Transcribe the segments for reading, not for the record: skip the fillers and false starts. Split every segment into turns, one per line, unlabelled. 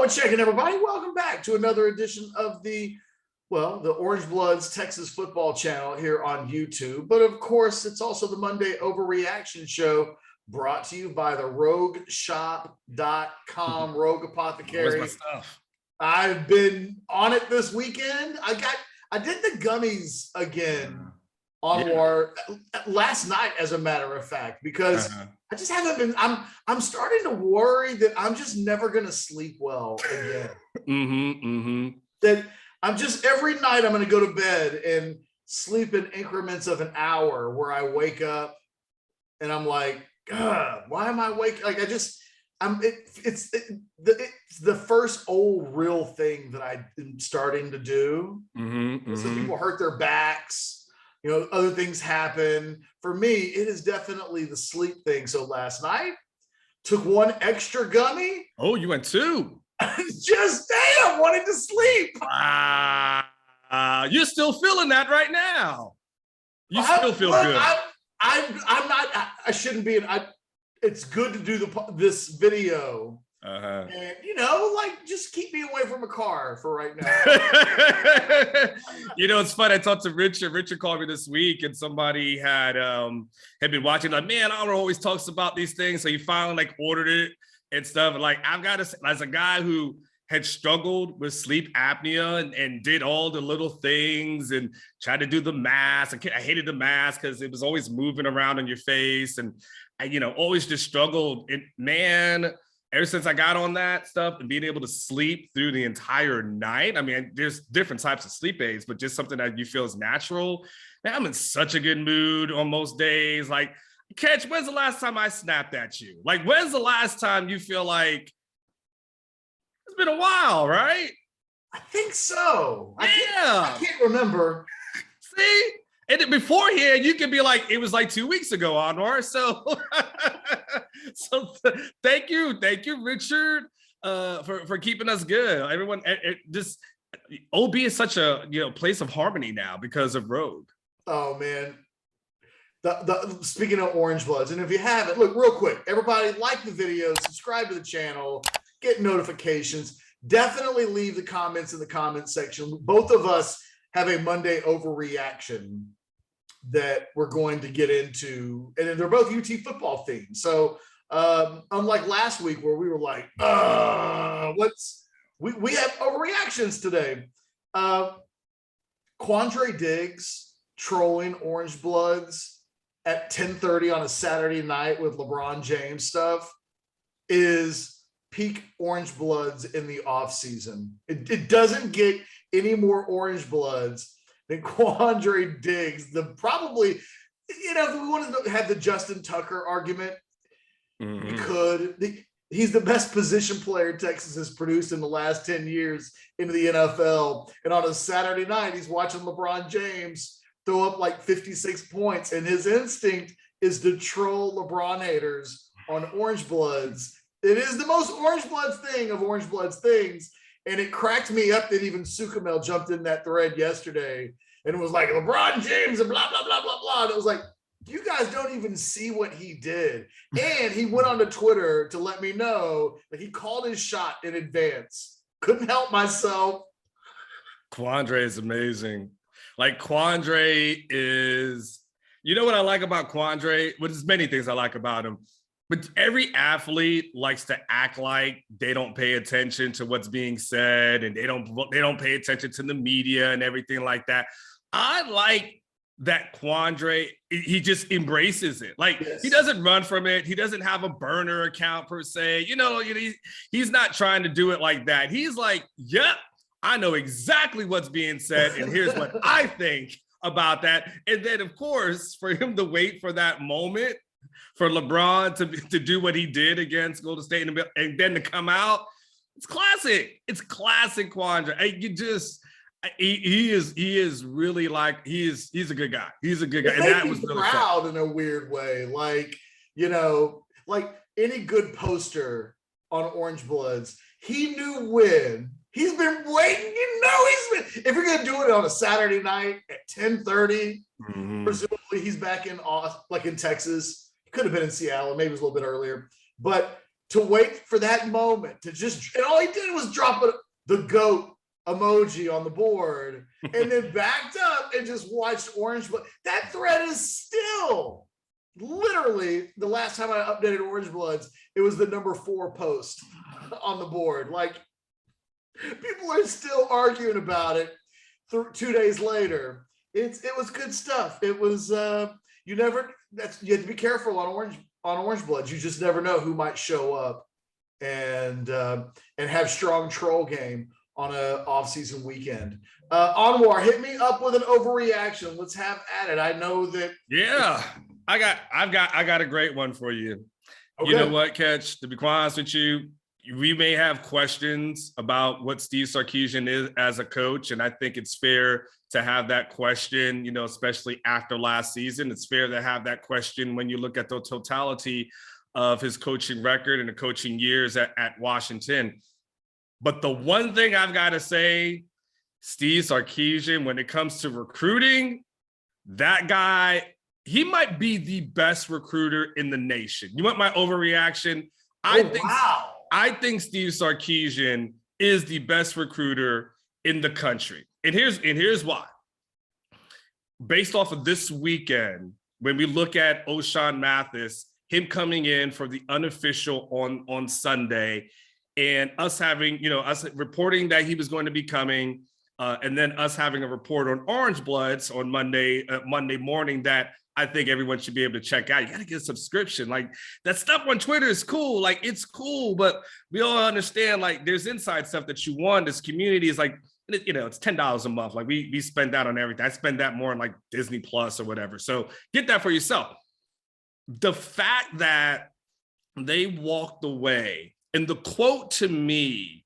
and checking everybody. Welcome back to another edition of the Orange Bloods Texas football channel here on YouTube. But of course, it's also the Monday Overreaction show brought to you by the RogueShop.com, Rogue Apothecary.
Where's my stuff?
I've been on it this weekend. I did the gummies again, Anwar, last night, as a matter of fact, because I just haven't been. I'm starting to worry that I'm just never going to sleep well again. That I'm just every night I'm going to go to bed and sleep in increments of an hour, where I wake up and I'm like, God, why am I waking? Like it's the first old real thing that I am starting to do. Some people hurt their backs. You know, other things happen. For me, it is definitely the sleep thing. So last night, took one extra gummy.
Oh, you went two.
Just damn, wanted to sleep.
You're still feeling that right now. You still feel good.
I'm not. I shouldn't be. It's good to do this video. And just keep me away from a car for right now.
You know, it's fun. I talked to Richard. Richard called me this week, and somebody had been watching. Like, man, Anwar always talks about these things, so he finally ordered it and stuff. And I've got to say, as a guy who had struggled with sleep apnea and did all the little things and tried to do the mask. I hated the mask because it was always moving around on your face, and I, always just struggled. And man, ever since I got on that stuff and being able to sleep through the entire night, I mean, there's different types of sleep aids, but just something that you feel is natural. Man, I'm in such a good mood on most days. Like, Ketch, when's the last time I snapped at you? Like, when's the last time you feel like it's been a while, right?
I think so.
Yeah.
I can't remember.
See? And beforehand, you could be like, it was like 2 weeks ago, Anwar. So, thank you, Richard, for keeping us good. Everyone, OB is such a place of harmony now because of Rogue.
Oh man, speaking of Orange Bloods, and if you haven't, look real quick, everybody like the video, subscribe to the channel, get notifications. Definitely leave the comments in the comment section. Both of us have a Monday overreaction that we're going to get into, and they're both UT football themed. So unlike last week where we were like, we have overreactions today. Quandre Diggs trolling Orange Bloods at 10:30 on a Saturday night with LeBron James stuff is peak Orange Bloods in the offseason. It doesn't get any more Orange Bloods than Quandre Diggs. If we wanted to have the Justin Tucker argument, we could. He's the best position player Texas has produced in the last 10 years into the NFL. And on a Saturday night, he's watching LeBron James throw up like 56 points. And his instinct is to troll LeBron haters on Orange Bloods. It is the most Orange Bloods thing of Orange Bloods things. And it cracked me up that even Sukamel jumped in that thread yesterday and was like, LeBron James and blah, blah, blah, blah, blah. And it was like, you guys don't even see what he did. And he went on to Twitter to let me know that he called his shot in advance. Couldn't help myself.
Quandre is amazing. Like, Quandre is, what I like about Quandre? Well, there's many things I like about him. But every athlete likes to act like they don't pay attention to what's being said, and they don't pay attention to the media and everything like that. I like that Quandre, he just embraces it. Like, He doesn't run from it. He doesn't have a burner account per se. He's not trying to do it like that. He's like, yep, I know exactly what's being said, and here's what I think about that. And then, of course, for him to wait for that moment for LeBron to do what he did against Golden State and then to come out, it's classic. It's classic Quandre. He is really like, he's a good guy. He's a good guy. And that was really
proud
fun.
In a weird way. Like any good poster on Orange Bloods, he knew when. He's been waiting. If you're going to do it on a Saturday night at 10:30, presumably he's back in Texas. Could have been in Seattle, maybe it was a little bit earlier. But to wait for that moment to just, and all he did was drop the GOAT emoji on the board and then backed up and just watched Orange Blood. That thread is still literally the last time I updated Orange Bloods, it was the number 4 post on the board. Like, people are still arguing about it 2 days later. It was good stuff. It was you have to be careful on Orange Bloods. You just never know who might show up and have strong troll game on a off-season weekend. Anwar, hit me up with an overreaction. Let's have at it. I know that.
Yeah, I got a great one for you. Okay. You know what, Ketch? To be quite honest with you, we may have questions about what Steve Sarkisian is as a coach, and I think it's fair to have that question, especially after last season. It's fair to have that question when you look at the totality of his coaching record and the coaching years at Washington. But the one thing I've got to say, Steve Sarkisian, when it comes to recruiting, that guy, he might be the best recruiter in the nation. You want my overreaction? I think Steve Sarkisian is the best recruiter in the country. And here's why. Based off of this weekend, when we look at Ochaun Mathis, him coming in for the unofficial on Sunday, and us having, us reporting that he was going to be coming, and then us having a report on Orange Bloods on Monday morning that I think everyone should be able to check out. You got to get a subscription. Like, that stuff on Twitter is cool. Like, it's cool, but we all understand, like, there's inside stuff that you want. This community is like, it's $10 a month. Like, we spend that on everything. I spend that more on like Disney Plus or whatever. So get that for yourself. The fact that they walked away, and the quote to me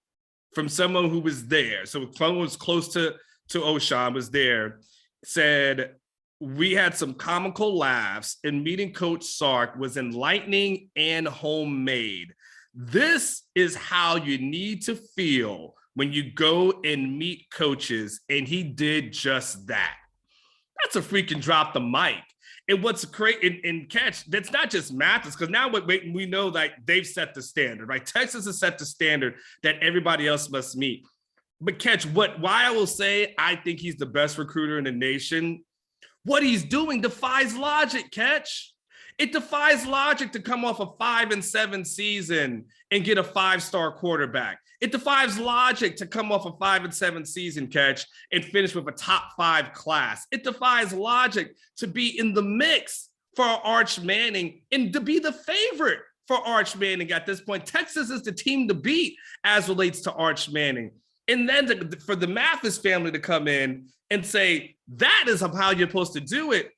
from someone who was there, so someone was close to Ochaun, was there, said, "We had some comical laughs, and meeting Coach Sark was enlightening and homemade. This is how you need to feel when you go and meet coaches," and he did just that. That's a freaking drop the mic. And what's great in Catch, that's not just Mathis, because now we know that they've set the standard, right? Texas has set the standard that everybody else must meet. But Catch, why I will say I think he's the best recruiter in the nation, what he's doing defies logic, Catch. It defies logic to come off a 5-7 season and get a 5-star quarterback. It defies logic to come off a 5-7 season, Catch, and finish with a top 5 class. It defies logic to be in the mix for Arch Manning and to be the favorite for Arch Manning at this point. Texas is the team to beat as relates to Arch Manning. And then for the Mathis family to come in and say, that is how you're supposed to do it.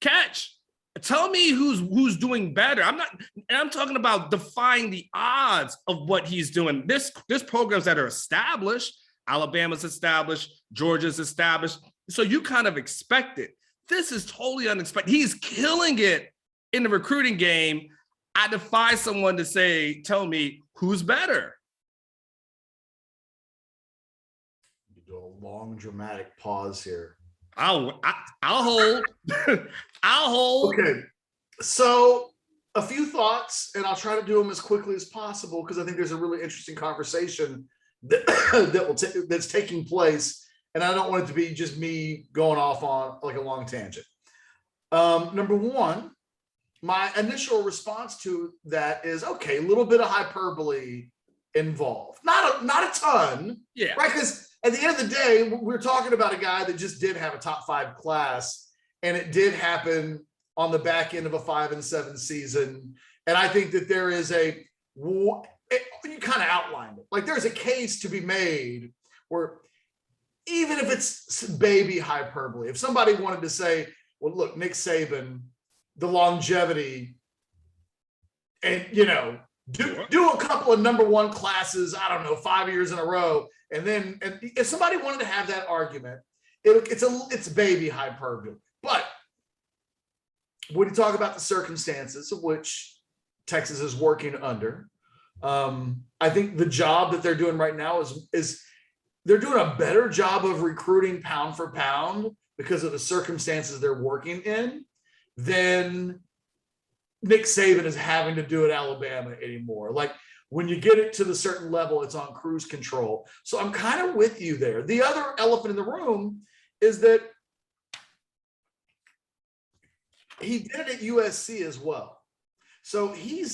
Catch. Tell me who's doing better. I'm talking about defying the odds of what he's doing. There's programs that are established. Alabama's established. Georgia's established. So you kind of expect it. This is totally unexpected. He's killing it in the recruiting game. I defy someone to tell me who's better.
You do a long dramatic pause here.
I'll hold. I'll hold.
Okay. So a few thoughts, and I'll try to do them as quickly as possible because I think there's a really interesting conversation that's taking place, and I don't want it to be just me going off on like a long tangent. Number one, my initial response to that is, okay, a little bit of hyperbole involved. Not a ton.
Yeah.
Right? Because at the end of the day, we're talking about a guy that just did have a top 5 class, and it did happen on the back end of a 5-7 season. And I think that there is you kind of outlined it. Like, there's a case to be made where, even if it's baby hyperbole, if somebody wanted to say, well, look, Nick Saban, the longevity, and, do a couple of number 1 classes, I don't know, 5 years in a row. And if somebody wanted to have that argument, it's baby hyperbole. But when you talk about the circumstances of which Texas is working under, I think the job that they're doing right now is they're doing a better job of recruiting pound for pound because of the circumstances they're working in than Nick Saban is having to do at Alabama anymore. Like when you get it to the certain level, it's on cruise control. So I'm kind of with you there. The other elephant in the room is that he did it at USC as well. So he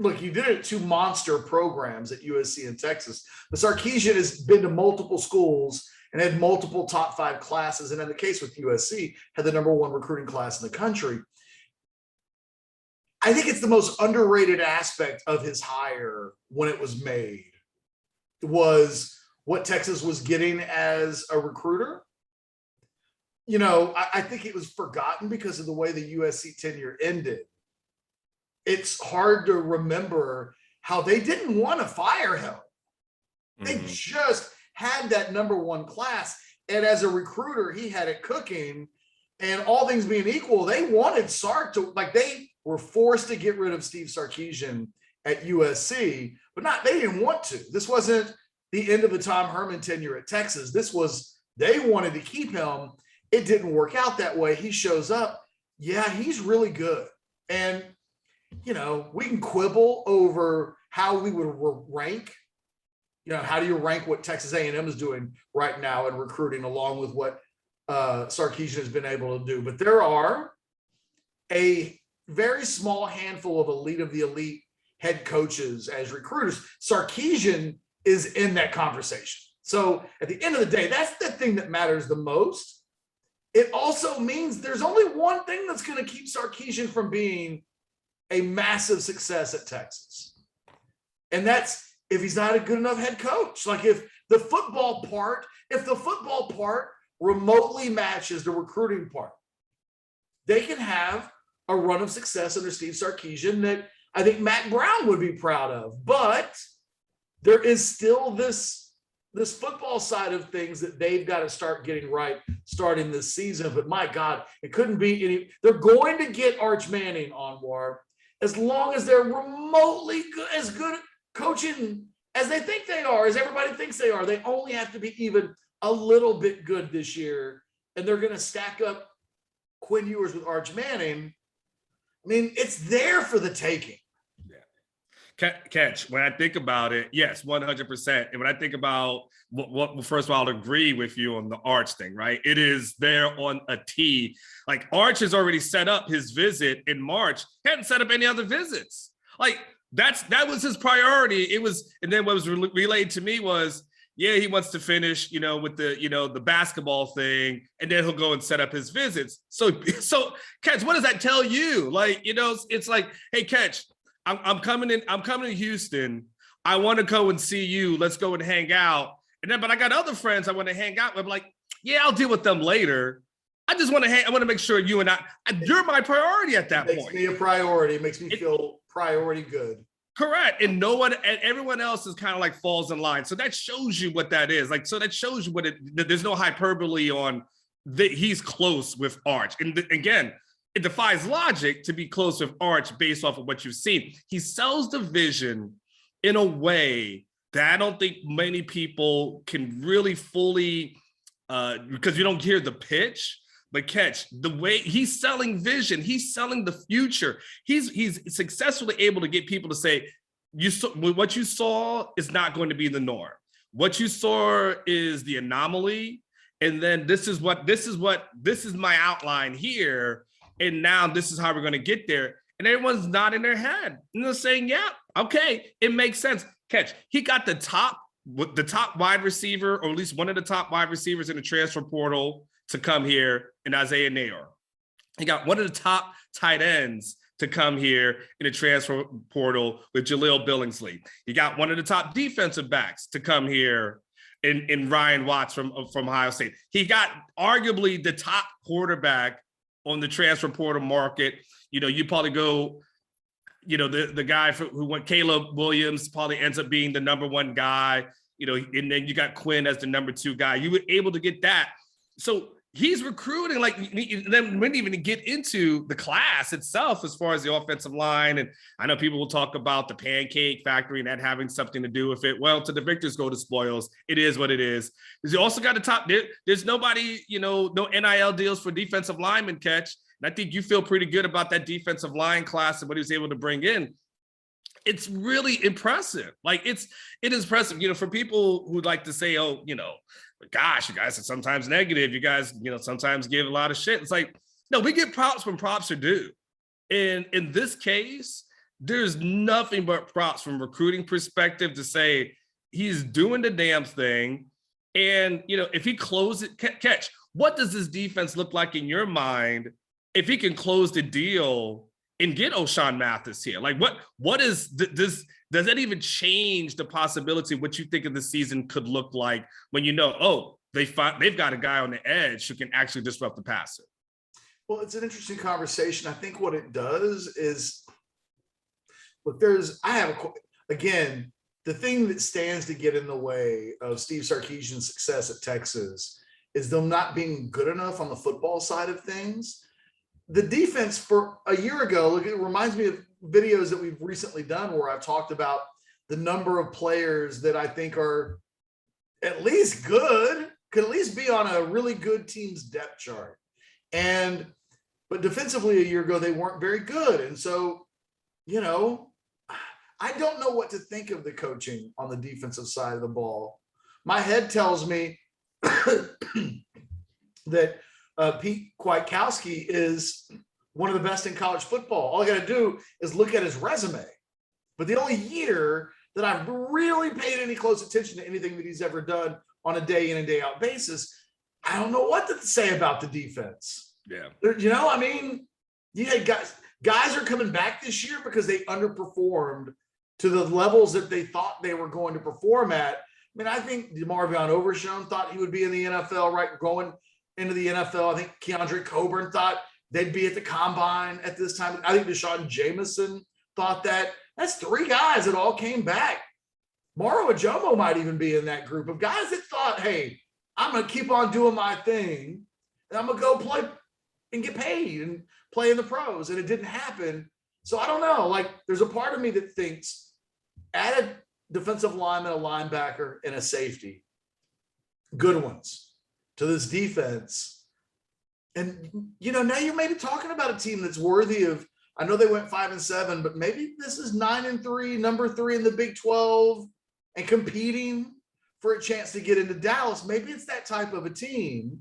did it at 2 monster programs at USC and Texas. But Sarkisian has been to multiple schools and had multiple top 5 classes. And in the case with USC, had the #1 recruiting class in the country. I think it's the most underrated aspect of his hire when it was made was what Texas was getting as a recruiter. You know, I think it was forgotten because of the way the USC tenure ended. It's hard to remember how they didn't want to fire him. They just had that #1 class. And as a recruiter, he had it cooking. And all things being equal, they wanted Sark to, like, they were forced to get rid of Steve Sarkisian at USC, but they didn't want to. This wasn't the end of the Tom Herman tenure at Texas. This was, they wanted to keep him. It didn't work out that way. He shows up. Yeah, he's really good. And, you know, we can quibble over how we would rank. You know, how do you rank what Texas A&M is doing right now in recruiting along with what Sarkisian has been able to do? But there are a very small handful of the elite head coaches as recruiters. Sarkisian is in that conversation. So at the end of the day, that's the thing that matters the most. It also means there's only one thing that's going to keep Sarkisian from being a massive success at Texas. And that's if he's not a good enough head coach. Like if the football part remotely matches the recruiting part, they can have a run of success under Steve Sarkisian that I think Matt Brown would be proud of. But there is still this football side of things that they've got to start getting right starting this season. But my God, it couldn't be any. They're going to get Arch Manning, Anwar, as long as they're remotely as good coaching as they think they are, as everybody thinks they are. They only have to be even a little bit good this year, and they're going to stack up Quinn Ewers with Arch Manning. I mean, it's there for the taking.
Yeah. Catch, when I think about it, yes, 100%. And when I think about what first of all, I'll agree with you on the Arch thing, right? It is there on a tee. Like Arch has already set up his visit in March, hadn't set up any other visits. Like that was his priority. It was, and then what was relayed to me was, yeah, he wants to finish, you know, with the basketball thing, and then he'll go and set up his visits. So Catch, what does that tell you? Like, you know, it's like, hey, Catch, I'm coming to Houston. I want to go and see you. Let's go and hang out. And then, but I got other friends I want to hang out with. I'm like, yeah, I'll deal with them later. I just want to I want to make sure you and you're my priority at that point.
It makes me a priority. It makes me feel priority good.
Correct. And no one and everyone else is kind of like falls in line. So that shows you what that is. Like, so that shows you there's no hyperbole on he's close with Arch. And again, it defies logic to be close with Arch based off of what you've seen. He sells the vision in a way that I don't think many people can really fully, because you don't hear the pitch. But Catch, the way he's selling vision, he's selling the future. He's successfully able to get people to say, what you saw is not going to be the norm. What you saw is the anomaly. And then this is my outline here. And now this is how we're going to get there. And everyone's nodding their head. And they're saying, yeah, okay, it makes sense. Catch, he got the top wide receiver, or at least one of the top wide receivers in the transfer portal to come here in Isaiah Nayor. He got one of the top tight ends to come here in the transfer portal with Jaleel Billingsley. He got one of the top defensive backs to come here in Ryan Watts from Ohio State. He got arguably the top quarterback on the transfer portal market. You know, you probably go, you know, the guy who went, Caleb Williams, probably ends up being the #1 guy, you know, and then you got Quinn as the #2 guy. You were able to get that. So he's recruiting, like, then we didn't even get into the class itself as far as the offensive line. And I know people will talk about the pancake factory and that having something to do with it. Well, to the victors go the spoils. It is what it is. Because you also got the top, there's nobody, you know, no NIL deals for defensive linemen, Catch. And I think you feel pretty good about that defensive line class and what he was able to bring in. It's really impressive. Like it is impressive, for people who'd like to say, oh, gosh, you guys are sometimes negative. You guys, sometimes give a lot of shit. It's like, no, we get props when props are due. And in this case, there's nothing but props from recruiting perspective to say he's doing the damn thing. And, if he closes it, Catch, what does this defense look like in your mind if he can close the deal and get Ochaun Mathis here? Like, what is does that even change the possibility of what you think of the season could look like when they've got a guy on the edge who can actually disrupt the passer?
Well, it's an interesting conversation. I think what it does is, look, again, the thing that stands to get in the way of Steve Sarkisian's success at Texas is them not being good enough on the football side of things. The defense for a year ago, look, it reminds me of videos that we've recently done where I've talked about the number of players that I think are at least good, could at least be on a really good team's depth chart. But defensively a year ago, they weren't very good. And so, I don't know what to think of the coaching on the defensive side of the ball. My head tells me that Pete Kwiatkowski is one of the best in college football. All I got to do is look at his resume. But the only year that I've really paid any close attention to anything that he's ever done on a day in and day out basis, I don't know what to say about the defense.
Yeah.
You had guys are coming back this year because they underperformed to the levels that they thought they were going to perform at. I think DeMarvion Overshown thought he would be in the NFL, right? Going into the NFL. I think Keandre Coburn thought they'd be at the combine at this time. I think Deshaun Jameson thought that. That's three guys that all came back. Maro Ajomo might even be in that group of guys that thought, hey, I'm going to keep on doing my thing, and I'm going to go play and get paid and play in the pros. And it didn't happen. So I don't know. Like, there's a part of me that thinks add a defensive lineman, a linebacker, and a safety, good ones, to this defense. And, now you're maybe talking about a team that's worthy of, I know they went 5-7, but maybe this is 9-3, number 3 in the Big 12 and competing for a chance to get into Dallas. Maybe it's that type of a team.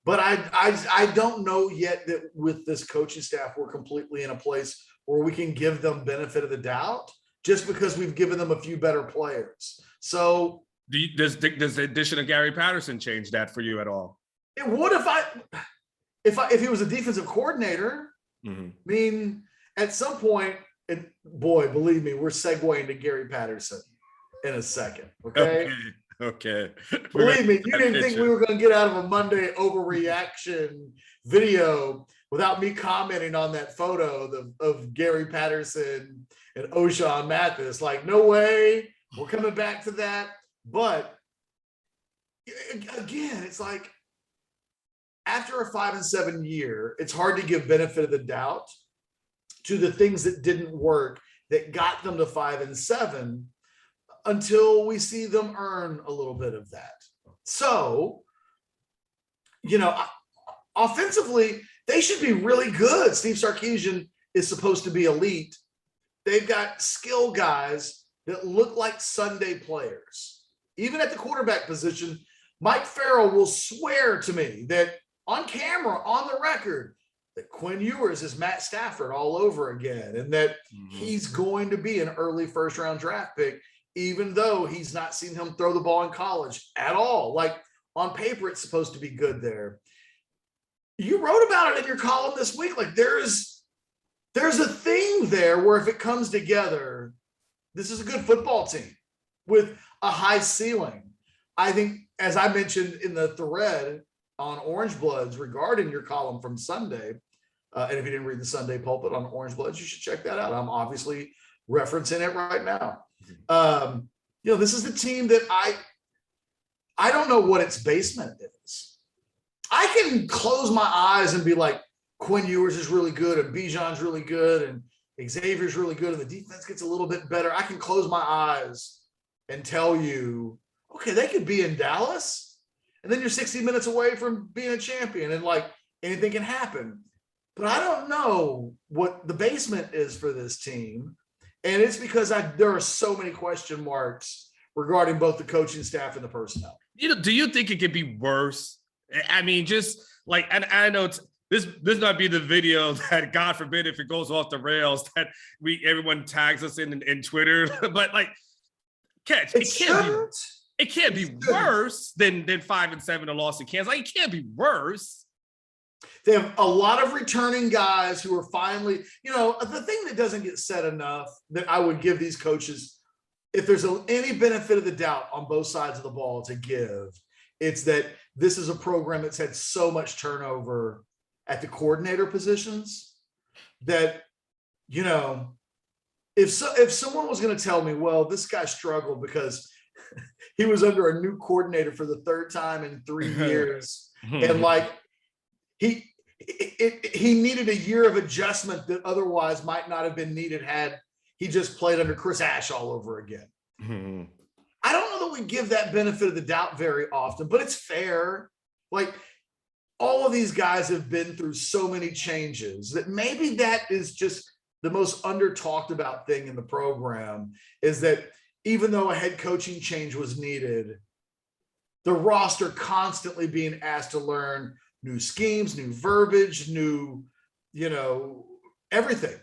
But I don't know yet that with this coaching staff, we're completely in a place where we can give them benefit of the doubt just because we've given them a few better players. So
does the addition of Gary Patterson change that for you at all?
It would if he was a defensive coordinator. Mm-hmm. At some point, and boy, believe me, we're segueing to Gary Patterson in a second.
Okay.
Believe me, you didn't think we were going to get out of a Monday overreaction video without me commenting on that photo of Gary Patterson and Ochaun Mathis. Like, no way. We're coming back to that. But again, it's like after a 5-7 year, it's hard to give benefit of the doubt to the things that didn't work that got them to 5-7 until we see them earn a little bit of that. So, offensively, they should be really good. Steve Sarkisian is supposed to be elite. They've got skill guys that look like Sunday players. Even at the quarterback position, Mike Farrell will swear to me that on camera, on the record, that Quinn Ewers is Matt Stafford all over again, and that he's going to be an early first-round draft pick, even though he's not seen him throw the ball in college at all. Like, on paper, it's supposed to be good there. You wrote about it in your column this week. Like, there's a thing there where if it comes together, this is a good football team with a high ceiling. I think, as I mentioned in the thread on Orange Bloods regarding your column from Sunday, and if you didn't read the Sunday Pulpit on Orange Bloods, you should check that out. I'm obviously referencing it right now. This is the team that I don't know what its basement is. I can close my eyes and be like, Quinn Ewers is really good, and Bijan's really good, and Xavier's really good, and the defense gets a little bit better. I can close my eyes and tell you, okay, they could be in Dallas, and then you're 60 minutes away from being a champion, and like anything can happen. but I don't know what the basement is for this team. And it's because there are so many question marks regarding both the coaching staff and the personnel.
Do you think it could be worse? I mean, just like, and I know this might be the video that, God forbid, if it goes off the rails, that everyone tags us in Twitter. But like, Catch, it can't be worse than 5-7 a loss to Kansas. Like, it can't be worse.
They have a lot of returning guys who are finally, the thing that doesn't get said enough that I would give these coaches, if there's any benefit of the doubt on both sides of the ball to give, it's that this is a program that's had so much turnover at the coordinator positions that, if someone was going to tell me, well, this guy struggled because he was under a new coordinator for the third time in 3 years, and like he needed a year of adjustment that otherwise might not have been needed had he just played under Chris Ash all over again. I don't know that we give that benefit of the doubt very often, but it's fair. Like, all of these guys have been through so many changes that maybe that is just the most under talked about thing in the program, is that even though a head coaching change was needed, the roster constantly being asked to learn new schemes, new verbiage, new, everything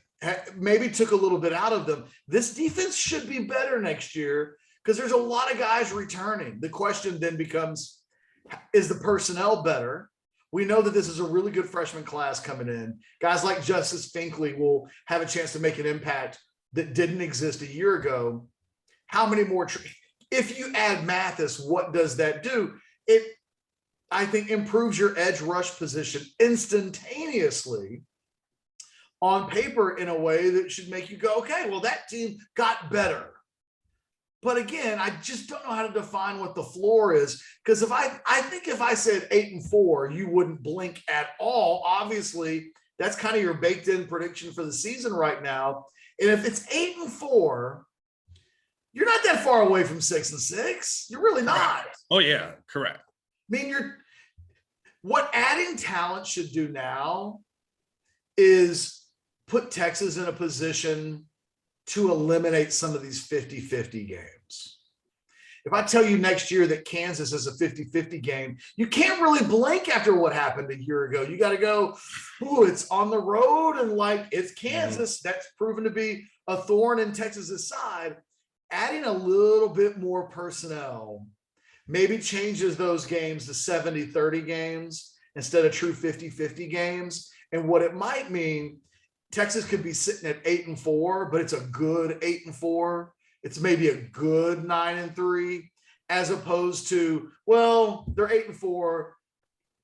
maybe took a little bit out of them. This defense should be better next year because there's a lot of guys returning. The question then becomes, is the personnel better? We know that this is a really good freshman class coming in. Guys like Justice Finkley will have a chance to make an impact that didn't exist a year ago. How many more? If you add Mathis, what does that do? It, I think, improves your edge rush position instantaneously on paper in a way that should make you go, okay, well, that team got better. But again, I just don't know how to define what the floor is, because I think if I said 8-4, you wouldn't blink at all. Obviously, that's kind of your baked in prediction for the season right now. And if it's 8-4, you're not that far away from 6-6. You're really not.
Oh yeah, correct.
I mean, what adding talent should do now is put Texas in a position to eliminate some of these 50-50 games. If I tell you next year that Kansas is a 50-50 game, you can't really blink after what happened a year ago. You got to go, ooh, it's on the road, and like, it's Kansas. That's proven to be a thorn in Texas's side. Adding a little bit more personnel maybe changes those games to 70-30 games instead of true 50-50 games. And what it might mean, Texas could be sitting at 8-4, but it's a good 8-4. It's maybe a good 9-3, as opposed to, well, they're 8-4.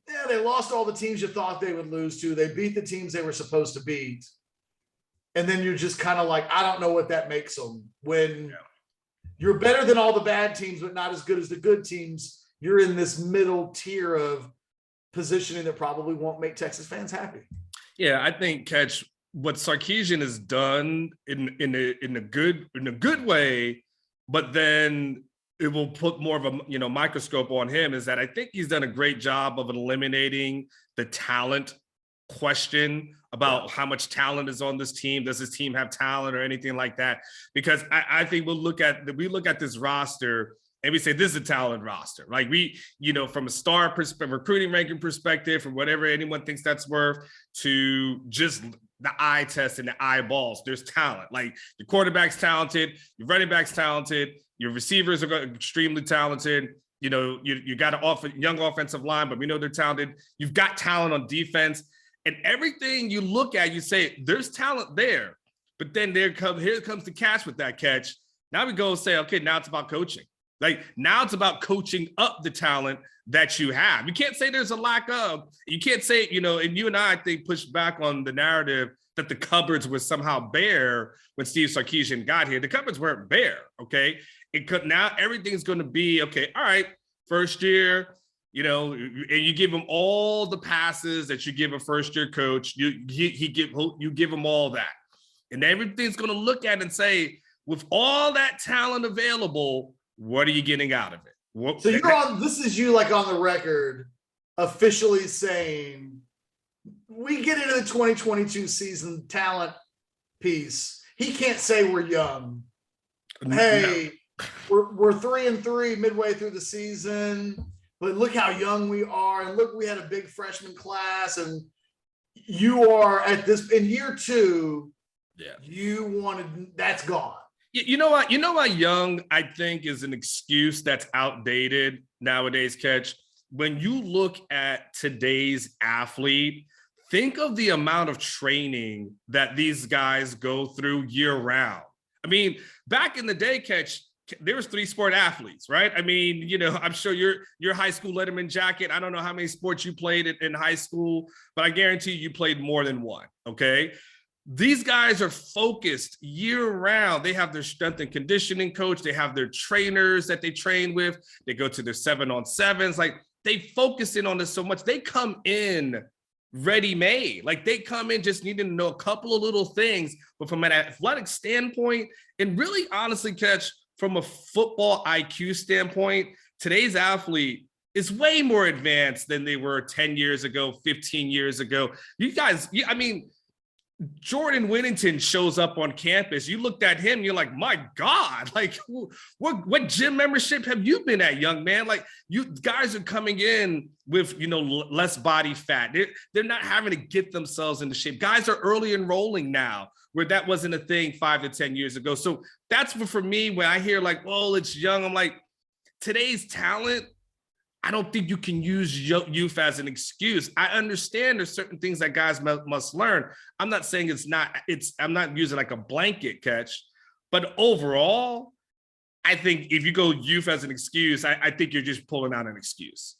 Yeah, they lost all the teams you thought they would lose to. They beat the teams they were supposed to beat. And then you're just kind of like, I don't know what that makes them. When you're better than all the bad teams, but not as good as the good teams, you're in this middle tier of positioning that probably won't make Texas fans happy.
Yeah, I think, Catch, what Sarkisian has done in a good way, but then it will put more of a microscope on him, is that I think he's done a great job of eliminating the talent question about how much talent is on this team. Does this team have talent or anything like that? Because I think we look at this roster and we say, this is a talent roster. Like, we, from a star perspective, recruiting ranking perspective, from whatever anyone thinks that's worth, to just the eye test and the eyeballs, there's talent. Like, your quarterback's talented, your running back's talented, your receivers are extremely talented. You got a young offensive line, but we know they're talented. You've got talent on defense, and everything you look at, you say there's talent there. But then here comes the catch with that, Catch. Now we go and say, okay, now it's about coaching. Like, now it's about coaching up the talent that you have. You can't say there's a lack of. You can't say, and you and I think, pushed back on the narrative that the cupboards were somehow bare when Steve Sarkisian got here. The cupboards weren't bare, okay? Now everything's going to be, okay, all right, first year, and you give him all the passes that you give a first-year coach. You give him all that. And everything's going to look at and say, with all that talent available, what are you getting out of it?
So this is you, like, on the record officially saying we get into the 2022 season talent piece. He can't say we're young. Hey, we're 3-3 midway through the season, but look how young we are, and look, we had a big freshman class, and you are at this in year 2.
Yeah,
you wanted that's gone.
You know what? You know why young, I think, is an excuse that's outdated nowadays, Ketch. When you look at today's athlete, think of the amount of training that these guys go through year round. I mean, back in the day, Ketch, there was 3 sport athletes, right? I mean, you know, I'm sure your high school Letterman jacket, I don't know how many sports you played in high school, but I guarantee you played more than one, okay? These guys are focused year round. They have their strength and conditioning coach. They have their trainers that they train with. They go to their 7-on-7s. Like, they focus in on this so much. They come in ready-made. Like, they come in just needing to know a couple of little things, but from an athletic standpoint, and really honestly, Catch, from a football IQ standpoint, today's athlete is way more advanced than they were 10 years ago, 15 years ago. You guys, I mean, Jordan Whittington shows up on campus. You looked at him, you're like, my God, like, what gym membership have you been at, young man? Like, you guys are coming in with, you know, less body fat. They're not having to get themselves into shape. Guys are early enrolling now, where that wasn't a thing 5 to 10 years ago. So that's what, for me, when I hear like, well, it's young, I'm like, today's talent, I don't think you can use youth as an excuse. I understand there's certain things that guys must learn. I'm not saying I'm not using like a blanket, Catch, but overall, I think if you go youth as an excuse, I think you're just pulling out an excuse.